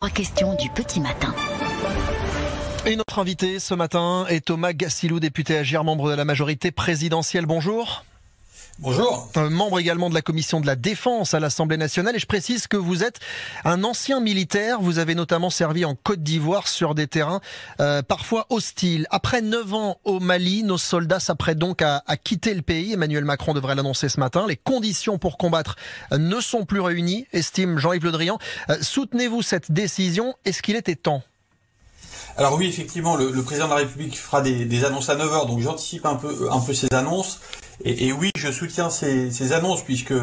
Question du petit matin. Et notre invité ce matin est Thomas Gassilou, député Agir, membre de la majorité présidentielle. Bonjour. Bonjour. Membre également de la commission de la défense à l'Assemblée nationale. Et je précise que vous êtes un ancien militaire. Vous avez notamment servi en Côte d'Ivoire sur des terrains parfois hostiles. Après 9 ans au Mali, nos soldats s'apprêtent donc à quitter le pays. Emmanuel Macron devrait l'annoncer ce matin. Les conditions pour combattre ne sont plus réunies, estime Jean-Yves Le Drian. Soutenez-vous cette décision? Est-ce qu'il était temps? Alors oui, effectivement, le président de la République fera des annonces à 9h, donc j'anticipe un peu ces annonces. Et oui, je soutiens ces annonces, puisque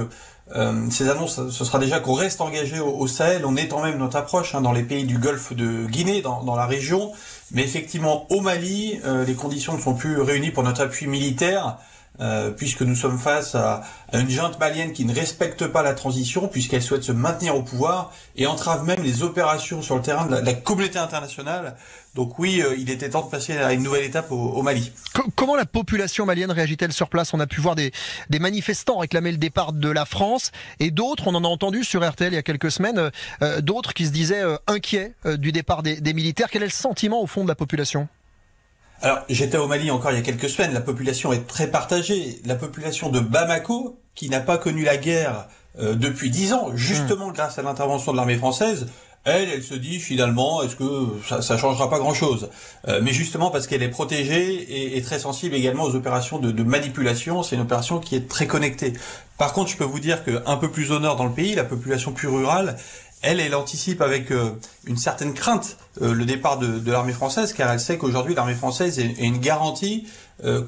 ces annonces, ce sera déjà qu'on reste engagé au Sahel. On étend même notre approche dans les pays du Golfe de Guinée, dans la région. Mais effectivement, au Mali, les conditions ne sont plus réunies pour notre appui militaire, puisque nous sommes face à une junte malienne qui ne respecte pas la transition, puisqu'elle souhaite se maintenir au pouvoir et entrave même les opérations sur le terrain de la communauté internationale. Donc oui, il était temps de passer à une nouvelle étape au Mali. Comment la population malienne réagit-elle sur place? On a pu voir des manifestants réclamer le départ de la France et d'autres, on en a entendu sur RTL il y a quelques semaines, d'autres qui se disaient inquiets du départ des militaires. Quel est le sentiment au fond de la population? Alors, j'étais au Mali encore il y a quelques semaines, la population est très partagée. La population de Bamako, qui n'a pas connu la guerre depuis 10 ans, justement grâce à l'intervention de l'armée française, elle se dit finalement, est-ce que ça changera pas grand-chose, mais justement parce qu'elle est protégée et très sensible également aux opérations de manipulation. C'est une opération qui est très connectée. Par contre, je peux vous dire qu'un peu plus au nord dans le pays, la population plus rurale, elle anticipe avec une certaine crainte le départ de l'armée française, car elle sait qu'aujourd'hui l'armée française est une garantie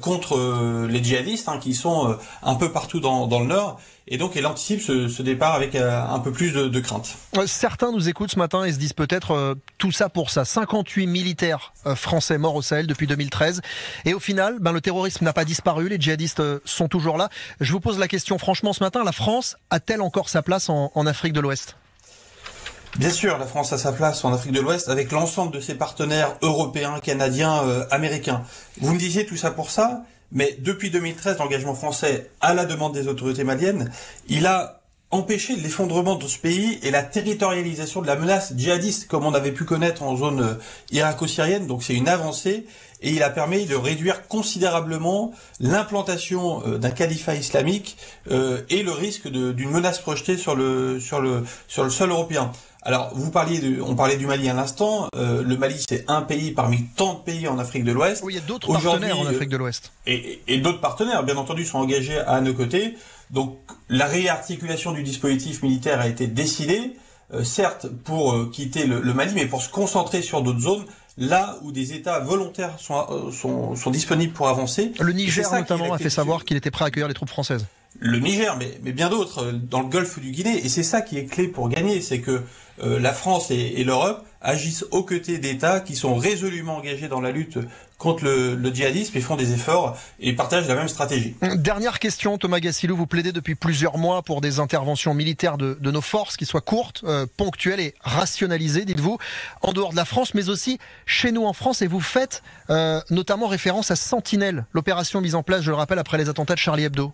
contre les djihadistes qui sont un peu partout dans le nord, et donc elle anticipe ce départ avec un peu plus de crainte. Certains nous écoutent ce matin et se disent peut-être tout ça pour ça. 58 militaires français morts au Sahel depuis 2013, et au final, le terrorisme n'a pas disparu, les djihadistes sont toujours là. Je vous pose la question franchement ce matin, la France a-t-elle encore sa place en Afrique de l'Ouest? Bien sûr, la France a sa place en Afrique de l'Ouest avec l'ensemble de ses partenaires européens, canadiens, américains. Vous me disiez tout ça pour ça, mais depuis 2013, l'engagement français, à la demande des autorités maliennes, il a empêché l'effondrement de ce pays et la territorialisation de la menace djihadiste, comme on avait pu connaître en zone irako-syrienne. Donc c'est une avancée, et il a permis de réduire considérablement l'implantation d'un califat islamique et le risque d'une menace projetée sur le sol européen. Alors, on parlait du Mali à l'instant. Le Mali, c'est un pays parmi tant de pays en Afrique de l'Ouest. Oui, il y a d'autres partenaires en Afrique de l'Ouest. Et d'autres partenaires, bien entendu, sont engagés à nos côtés. Donc, la réarticulation du dispositif militaire a été décidée, certes pour quitter le Mali, mais pour se concentrer sur d'autres zones, là où des États volontaires sont disponibles pour avancer. Le Niger, notamment, a fait savoir qu'il était prêt à accueillir les troupes françaises. Le Niger, mais bien d'autres, dans le golfe du Guinée. Et c'est ça qui est clé pour gagner, c'est que la France et l'Europe agissent aux côtés d'États qui sont résolument engagés dans la lutte contre le djihadisme et font des efforts et partagent la même stratégie. Dernière question, Thomas Gassilou, vous plaidez depuis plusieurs mois pour des interventions militaires de nos forces qui soient courtes, ponctuelles et rationalisées, dites-vous, en dehors de la France, mais aussi chez nous en France, et vous faites notamment référence à Sentinelle, l'opération mise en place, je le rappelle, après les attentats de Charlie Hebdo.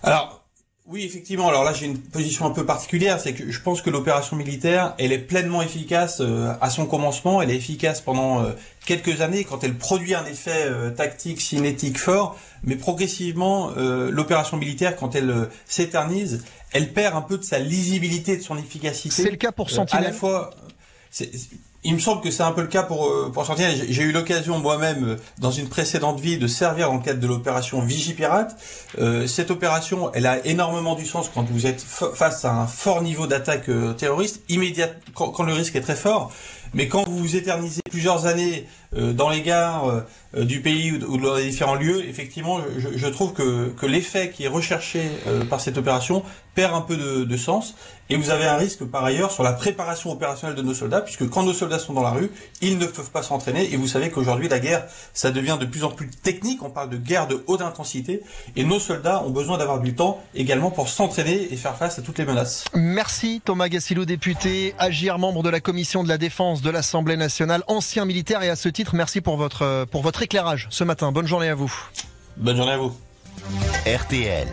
Alors, oui, effectivement. Alors là, j'ai une position un peu particulière, c'est que je pense que l'opération militaire, elle est pleinement efficace à son commencement. Elle est efficace pendant quelques années quand elle produit un effet tactique, cinétique fort. Mais progressivement, l'opération militaire, quand elle s'éternise, elle perd un peu de sa lisibilité, de son efficacité. C'est le cas pour Sentinelle. À la fois, il me semble que c'est un peu le cas pour Sentinelle. J'ai eu l'occasion moi-même, dans une précédente vie, de servir dans le cadre de l'opération Vigipirate. Cette opération, elle a énormément du sens quand vous êtes face à un fort niveau d'attaque terroriste, quand le risque est très fort. Mais quand vous vous éternisez plusieurs années dans les gares du pays ou dans les différents lieux, effectivement, je trouve que l'effet qui est recherché par cette opération perd un peu de sens. Et vous avez un risque par ailleurs sur la préparation opérationnelle de nos soldats, puisque quand nos soldats sont dans la rue, ils ne peuvent pas s'entraîner. Et vous savez qu'aujourd'hui, la guerre, ça devient de plus en plus technique. On parle de guerre de haute intensité. Et nos soldats ont besoin d'avoir du temps également pour s'entraîner et faire face à toutes les menaces. Merci Thomas Gassilou, député Agir, membre de la commission de la défense de l'Assemblée nationale, ancien militaire, et à ce titre, merci pour votre éclairage ce matin. Bonne journée à vous. Bonne journée à vous. RTL.